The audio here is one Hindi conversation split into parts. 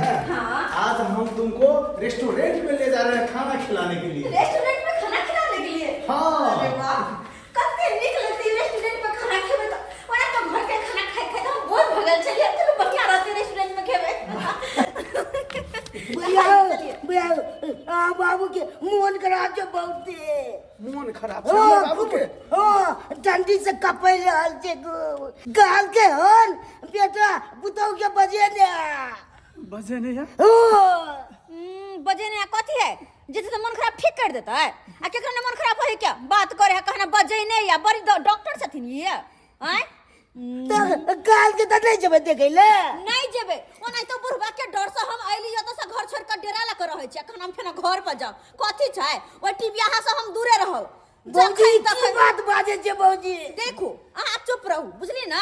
हैं? हाँ। आज हम तुमको रेस्टोरेंट में ले जा रहे हैं खाना खिलाने के लिए। रेस्टोरेंट में खाना खिलाने के लिए? हाँ। अरे वाह, कितनी निक लगती है रेस्टोरेंट में खाना खेबे तो। वरना तो घर के खाना खाए खाए तो हम बहुत भगल चलिए, चलो बढ़िया रहते रेस्टोरेंट में खेबे। बाबू के मोहन खराब जो बहुत मन खराब है बाबू के। ठंडी से कपै रहल छे गाल के हन बेटा बुतौ के बजे ने बजे नहीं है। बजे ने कथी है जैसे तो मन खराब ठीक कर देता है। आ केकरा ने मन खराब है क्या बात करे है कहना बजे नहीं या बड़ी डॉक्टर छथिन ये हैं? तो गाल के त नहीं जबे देखे ले नहीं जेबे ओना तो बुढ़बा के डर से हम आइली जत से घर छोड़ के डेरा ला कर रहै छै। अखन हम फेना घर पर जाऊ कथी छै ओइ टीबिया से हम दूरे रहौ। बौजी की बात बाजे छे बौजी। देखो अहाँ चुप रहू बुझली ना,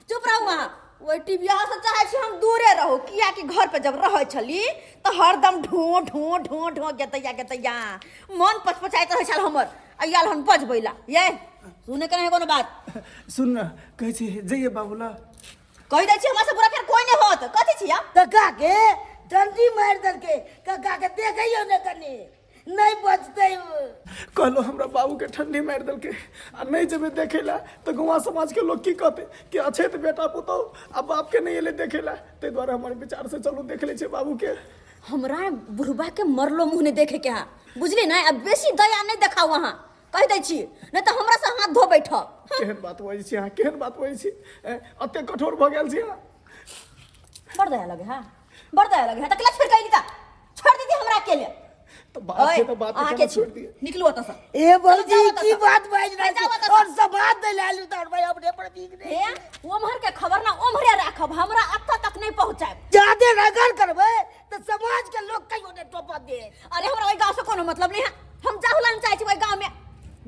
चुप रहू अहाँ। ओइ टीबिया से चाहे छी हम दूरे रहू किया कि घर पे जब रहै छली तो हरदम ढो ढो ढो ढो गेतैया मन पचपचाइत रहै छल हमर। आइयाल हम बजबैला ये सुने के नहीं कोनो बात। सुन न कहै छी जइए बाबूला कहि दै छी हमरा से बुरा फेर कोई नहीं होत। कथी छिया तो का के ठंडी मार दल के का के देखइयो ने कनी नहीं बचते। कहलो हमरा बाबू के ठंडी मार दल के आ नहीं जबे देखेला तो गांव समाज के लोग की कहते कि अच्छे तो बेटा पुतो अब बाप के नहीं एले देखेला। ते द्वारा हमारे विचार से चलो देख ले छे बाबू के। हमरा बुढ़बा के मरलो मुंह ने देखे के हा बुझली ना। अब बेसी दया नहीं देखाओ वहां कह दै छी नहीं तो हमरा से हाथ धो बैठ। केहन बात होई छी हां केहन बात होई छी अते कठोर भ गेल छी हां। बड़ दया लगे हां बड़ दया लगे हां। त क्लास फिर कहली ता छोड़ दीदी हमरा अकेले तो बात है तो बात आके के छोड़ दिए। निकलो ओत से। ए बौजी की बात बाज रही है और सब बात दे लालू तो भाई अपने पर ठीक नहीं हे ओमहर के खबर ना ओमहरे राखब हमरा अत्ता तक नहीं पहुंचाए। ज्यादा रगड़ करबे तो समाज के लोग कहियो ने टोपा दे। अरे हमरा ओइ गांव से कोनो मतलब नहीं है। हम जाहुला नहीं चाहे छी ओइ गांव में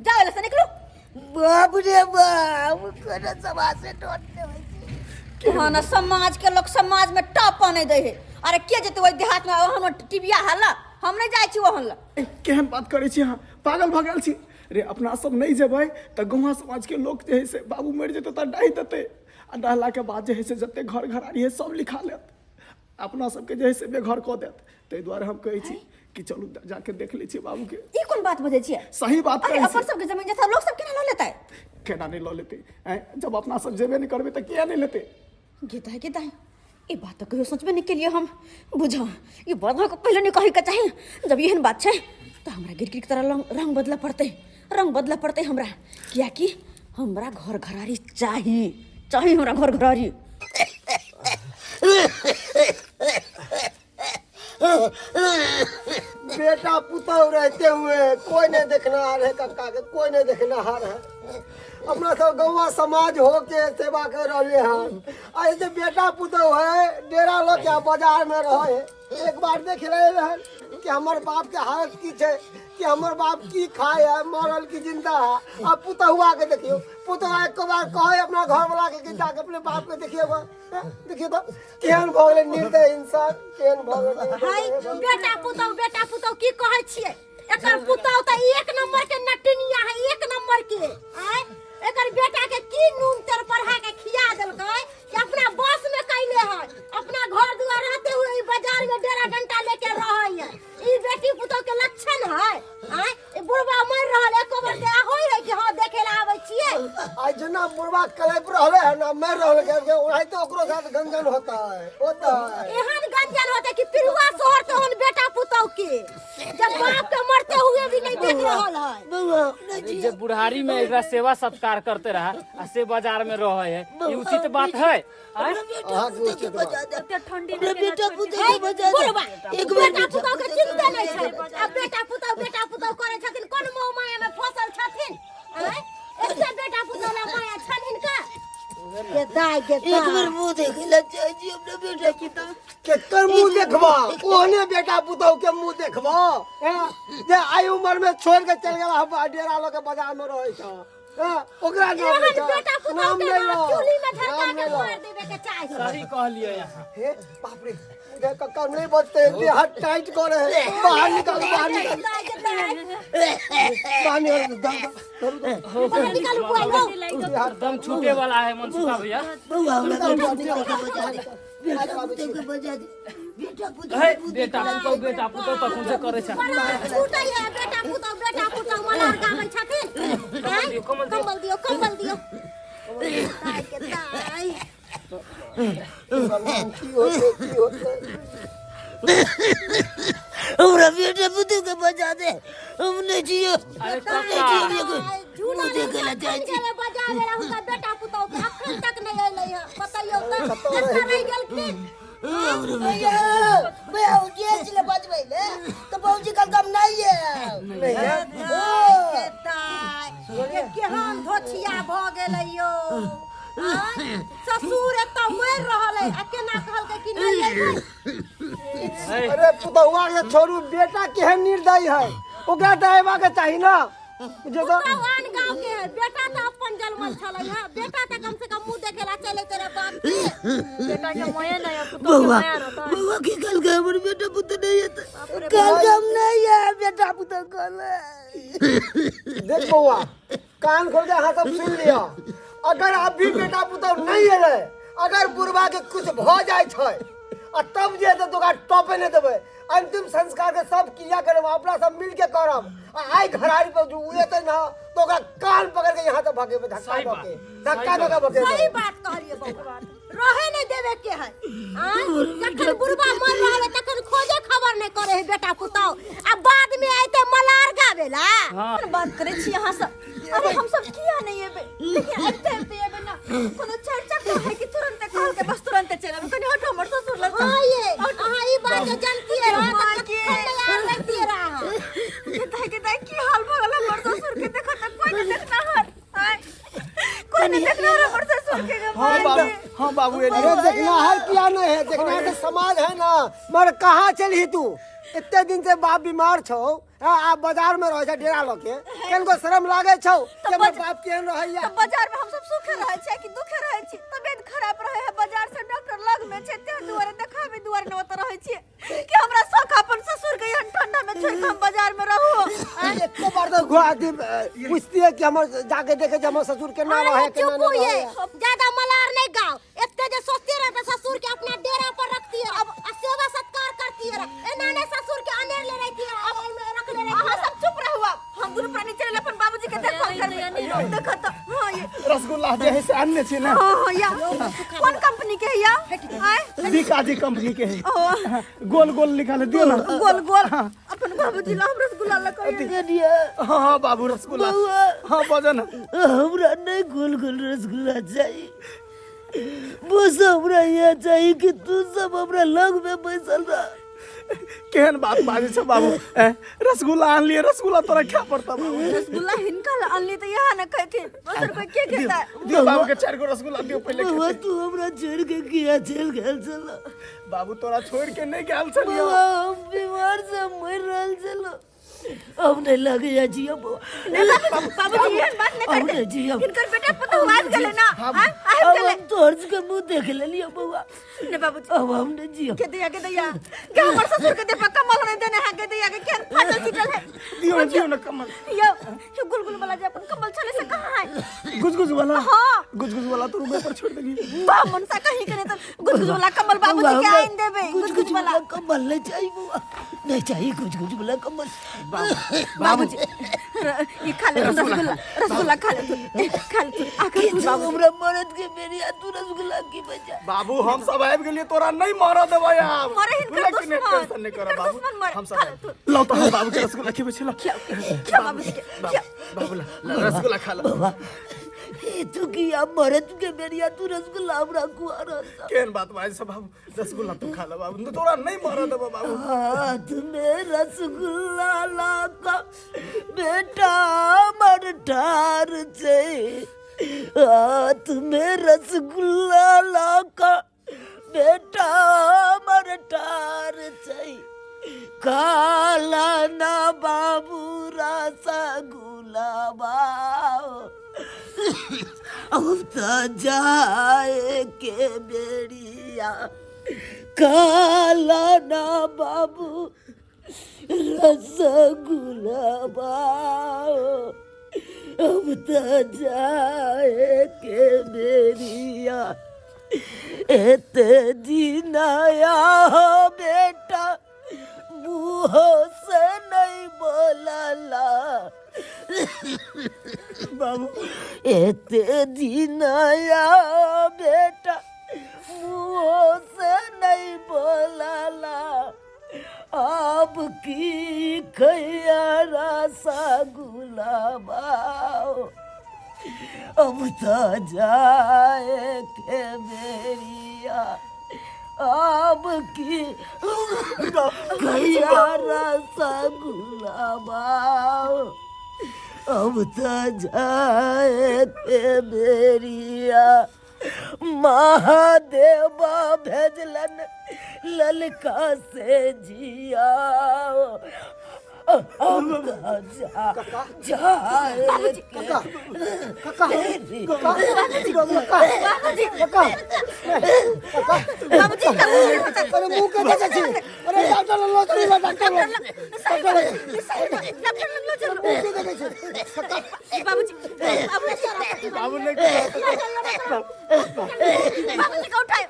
जाओ ले से निकलो। बाप रे बाप कोना समाज से टोटते होई। हाँ ना समाज के लोग समाज में टॉप नहीं दे है। अरे के जते ओइ देहात में हम टीबिया हल्ला हम नहीं जाय छी ओहन ला। केहन बात करे छी हां पागल भ गेल छी रे। अपना सब नहीं जेबै त गांव समाज के लोग जे है से बाबू मर जेते त डाहि देते आ डाहला के बाद जे है से जते घर घरारी है सब लिखा लेत अपना सब के जे है से बेघर क देत। तै द्वारा हम कहै छी कि चलू जाके देख ले छी बाबू के। ई कोन बात बजे छी? सही बात अरे कहै अपन छी। सब के जमीन जैसा लोग सब केना लो लेता है? केना नहीं लो लेते जब अपना सब जेबे नहीं करबे त किया नहीं लेते। गीता है ये बात तो कहियो सोचबे नहीं के लिए हम बुझा ये बात को पहले नहीं कहे के चाहिए। जब यहन बात है तो हमरा गिरगिर की तरह रंग बदला पड़ते हमरा किया कि हमरा घर घरारी चाहिए हमरा घर घरारी। बेटा पुतौ रहते हुए कोई नहीं देखना है कक्का के कोई नहीं देखना है। अपना सब गौवा समाज हो के सेवा कर रहे हैं। ऐसे बेटा पुतौ है डेरा लो क्या बाजार में रहे एक बार देख रहे हैं कि हमारे बाप के हालत की है कि हमारे बाप की खाए है मरल की जिंदा है। अब पुतहुआ के देखियो पुतहुआ एक बार कहे अपना घर वाला के जाके अपने बाप के देखिए तो केहन भगले निर्दय इंसान केहन भगले। हाय बेटा पुतौ की कहै छियै? एकर पुतौ त एक नंबर के नटनिया है एक नंबर के। आय एकर बेटा के की नून तर पढ़ा के खिया देलकै कि अपना बस में कैले है अपना घर दुआर रहते हुए ई बाजार में डेरा डंटा लेके रहै है। ई बेटी पुतौ के लक्षण है। आय ए बुढ़वा मर रहल एक बार से होय है कि हां देखे ला आबै छियै। आज जना बुढ़वा कलेप रहले है ना मर रहले के उन्हीं तो ओकरो साथ गंजन होता है एहन गंजन होते कि पिरुआ शहर तो हन बेटा पुतौ के जब बाप के मरते हुए भी नहीं देख रहल है। जे बुढ़ारी में एकरा सेवा सत्कार करते रहा आ से बाजार में रहे है ये उचित बात है? ठंडी बेटा पुतौ के बजा एक बेटा पुतौ के चिंता नहीं छै। अब बेटा पुतौ करे छथिन कोन मोह माया में फसल छथिन? एकटा बेटा पुतौ ना माया छन हिनका के एक बार मुंह देख ले चाहिए अपने बेटा की तो केकर मुंह देखबा ओहने बेटा पुतौ के मुंह देखबा जे आई उम्र में छोड़ के चल गेला हम डेरा लो के बाजार में रहै छ ओकरा नाम बेटा पुतौ के चूली में झरका के मार देबे के चाहिए। सही कहलिए यहाँ। हे बाप रे उधर कक्का नहीं बचते ये हाथ टाइट करे बाहर निकल दम छूटे वाला है मनसुखा भैया। बेटा पुतौ के बजा दे बेटा पुतौ है बेटा पुतौ त कुछ करे छ छूटै है बेटा पुतौ मलार गाबै छथिन। कंबल दियो ताई के ताई की होते हमरा बेटा पुतौ के बजा दे हमने जियो अरे काका झूला देखला चाची के बजा ले रहू त बेटा पुतौ के अखन तक नहीं अइलै है बताइयो त रह गेलखिन। भैया जेल से बजबै ले तो बाबूजी कल कम नहीं है के ताई ये केहन धोछिया भ गेलै यो ससुर एतऽ मरि रहल है आ केना कहलकै कि नहीं अइबै। अरे पुतहुआ के छोड़ू बेटा केहन निर्दयी है ओकरा तऽ अयबा के चाही ना जो तो आन गांव के है बेटा तो अपन जन्मल छलै है बेटा तो कम से कम मुंह देखेला चले तेरे बाप के बेटा के मोये नहीं है पुतो के माया रहता है। बउआ की कल का हमर बेटा पुत नहीं है कल कम नहीं है बेटा पुत कल देख बउआ कान खोल के अहाँ सब सुन लिया अगर अभी बेटा पुतहु नहीं है अगर बुढ़वा के कुछ भ जाय छै आ तब जे तो तोरा टॉपे नहीं देबै अंतिम संस्कार के सब क्रिया करब अपना सब मिल के करब आ आई घरारी पर जो उड़ेते ना तो ओकरा कान पकड़ के यहाँ से भगेबे धक्का धक्का भगेबे। सही बात कहलिए बउआ रहे नहीं देवे के है जखन बुढ़वा मर रहल है तखन खोजे खबर नहीं करे है बेटा पुतौ आ बाद में आइते मलार गावेला बात करे छी अहाँ सब अरे हम सब किया नहीं है लेकिन आइते एबे ना कोनो चर्चा तो है कि तुरंत कहल के बस तुरंत चले कनी हटो हमर ससुर लग हां ये अहाँ ई बात जानती है यार लगती है रहा के दाई की हाल भगल हमर ससुर के देखो त कोई नहीं देखना है कोई नहीं देखना हमर ससुर के हाँ बाबू अरे देखना है क्या नहीं है देखना है समाज है ना मर कहाँ चली तू इतने दिन से बाप बीमार छो आप बाजार में रह डेरा लोके केनको शर्म लागे छौ कि हमर बाप केहन रहैया तो बाजार में हम सब सुखे रहे छै कि दुखे रहे छी तबियत खराब रहे है बाजार से डॉक्टर लग में छै ते दुआरे देखाबे दुआरे न ओत रहे छी कि हमरा शौक अपन ससुर के यहाँ ठंडा में छोड़ के हम बाजार में रहू एको बार तो गुआती पूछती है कि हमर जाके देखे जे हमर ससुर के ना रहे के ना रहे ज्यादा मलार नहीं गाओ इतने जो सोचते रहते ससुर के अपना डेरा पर रखती है अब सेवा सत्कार करती है एना ने ससुर के अनेर ले रही थी अब में रख ले रही हां सब चुप रहो हम दुनु प्राणी चले अपन बाबूजी के देखो कर देखो तो हां ये रसगुल्ला जे है से अन्य छै ना हां या कौन कंपनी के है या बीकाजी कंपनी के है गोल गोल लिखल है दियो ना गोल गोल अपन बाबूजी ला हम रसगुल्ला लगा दे दिया हाँ बाबू रसगुल्ला हाँ बजा ना हमरा नहीं गोल गोल रसगुल्ला चाहिए बस हमरा ये चाहिए कि तू सब हमरा लग में बैसल रह केहन बात बाजे छ बाबू रसगुल्ला आन लिए रसगुल्ला तोरा क्या पड़ता बाबू रसगुल्ला हिनका अनली तो यहाँ न कहथिन बस कोई के कहता है दियो बाबू के 4 गो रसगुल्ला दियो पहले बाबा तू हमरा छोड़ के किया जेल गेल चलो बाबू तोरा छोड़ के नहीं गेल छलियो हम बीमार से मर रहल चलो अब नहीं लगे या जियो बाबूजी ये बात नहीं अब करते नहीं जियो इनकर बेटा पता आज गले ना हां आज अब गले हम तोर्ज के मुंह देख ले लियो बउआ ने बाबूजी अब हम नहीं जियो के दिया क्या हमर ससुर के दे पक्का मल नहीं देने है के दिया के क्या फाटल सीटल है दियो ना कमल यो गुलगुल वाला जे अपन कमल चले से कहां है गुजगुज वाला हां गुजगुज वाला तो रूम पर छोड़ देगी बा मनसा कहीं करे तो गुलगुल वाला कमल बाबूजी के आइन देबे गुलगुल वाला कमल नहीं चाहिए बउआ नहीं चाहिए कुछ वाला कमल बाबूजी ये खा ले रसगुल्ला खा ले तू आकर तू बाबू हमरा मरद के मेरी तू रसगुल्ला की बजा बाबू हम सब आबि गेलिए तोरा नहीं मारा देबै आब मरे हिनकर दुश्मन टेंशन नहीं कर बाबू दुश्मन मर हम सब लो तो हम बाबू के रसगुल्ला खिबै छला क्या बाबूजी के बाबू रसगुल्ला खा लो बाबा ये तू किया मरद के मेरी तू रसगुल्ला हमरा कुआरा केन बात भाई सब बाबू रसगुल्ला तू खा लो बाबू तोरा नहीं मारा देबै बाबू हाथ में रसगुल्ला लाका बेटा मर ठार छे हाथ में रसगुल्ला लाका बेटा मर ठार छे काला ना बाबू रसगुल्ला बाओ अब तो जाए के बेड़िया काला ना बाबू रसगुल्ला बाओ अब तो जाए के बेड़िया एते जीनाया हो बेटा मुँह से नहीं बोलाला बाबू एते जीनाया बेटा मुँह से नहीं बोलाला अब की खैरा सा गुलाबाओ अब तो जाए के बेरिया अब की खैरा सा गुलाबाओ अब तो जाए के बेरिया महादेवा भेजलन ललका से जिया अब तो जाए के अरे मुंह के देखे छी अरे डॉक्टर लो चली ला डॉक्टर लो मुंह के देखे छी बाबूजी बाबू ने बाबूजी को उठाए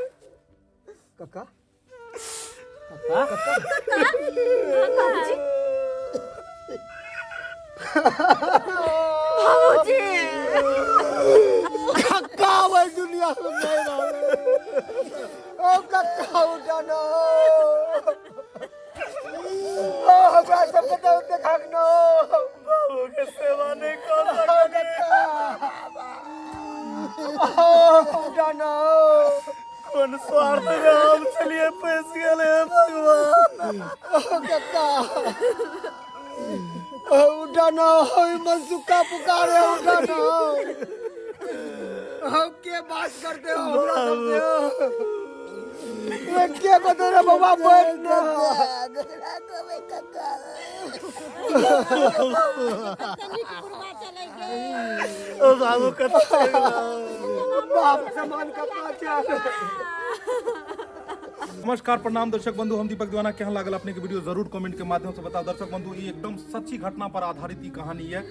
काका बाबूजी बाबूजी काका वो दुनिया में नहीं रहा ओ काका उठाना ओ हमरा सब के तो देखनो बाबू के सेवा नहीं कर उठाना कौन स्वार्थ में हम चलिए पैस गए भगवान काका उठाना मनसुका पुकारे उठाना हम के बात करते हो हमरा सबसे ये के बता रे बाबा बैठना ओ बाबू कते बाप समान का पाचा नमस्कार प्रणाम दर्शक बंधु, हम दीपक दीवाना केहन लागल अपने के वीडियो जरूर कमेंट के माध्यम से बताओ। दर्शक बंधु ई एकदम सच्ची घटना पर आधारित ई कहानी है।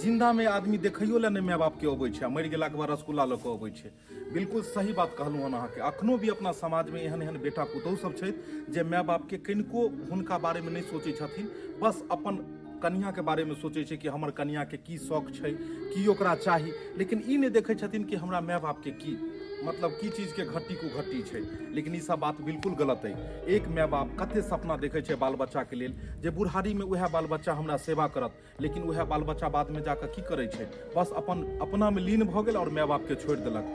जिंदा में आदमी देखियो ले नहीं माय बाप के अबै छै, मरि गेला के बाद रसगुल्ला ल के अबै छै। बिल्कुल सही बात कहलहुँ हन अहाँके। अखनो भी अपना समाज में एहन एहन बेटा पुतहु सब छै जे माय बाप के कनिको हुनका बारे में नहीं सोचै छथिन, बस अपन कन्या के बारे में सोचे छै कि हमर कन्या के की शौक छै, की ओकरा चाही, लेकिन ई नहीं देखे छथिन कि हमरा माय बाप के की मतलब की चीज के घट्टी को घट्टी छै। लेकिन ई सब बात बिल्कुल गलत है। एक माय बाप कते सपना देखे छै बाल बच्चा के लेल जे बुढ़ारी में वह बाल बच्चा हमरा सेवा करत, लेकिन वह बाल बच्चा बाद में जाकर की करे छै, बस अपन अपना में लीन भ गेल और माय बाप के छोड़ देलक।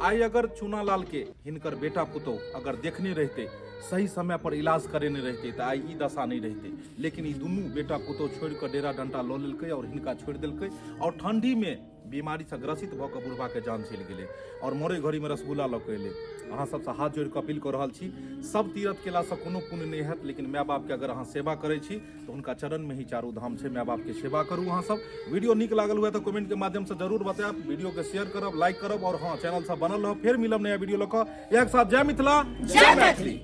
आइ अगर चूनालाल के हिनकर बेटा पुतहु अगर देखने रहते, सही समय पर इलाज करेने रहते तो आई ई दशा नहीं रहते। लेकिन ई दुनू बेटा पुतहु छोड़ कर डेरा डंटा लऽ लेलकै और हिनका छोड़ देलकै और ठंडी में बीमारी से ग्रसित भऽ कऽ बुढ़बा के जान चलि गेलै और मरे घड़ी में रसगुल्ला लऽ कऽ एलै। अहाँ सबसँ हाथ जोड़ि कऽ अपील कऽ रहल छी, सब तीरथ केलासँ कोनो पुण्य नहीं हैत, लेकिन माय बाप के अगर अहाँ सेवा करै छी तो हुनका चरण में ही चारू धाम छै। माय बाप के सेवा करू। अहाँ सब वीडियो नीक लागल हुए तो कमेंट के माध्यम से जरूर बतायब, वीडियो के शेयर करब, लाइक करब और हाँ चैनल से बनल रह। फिर मिलब नया वीडियो लऽ कऽ। एक साथ जय मिथिला जय मैथिली।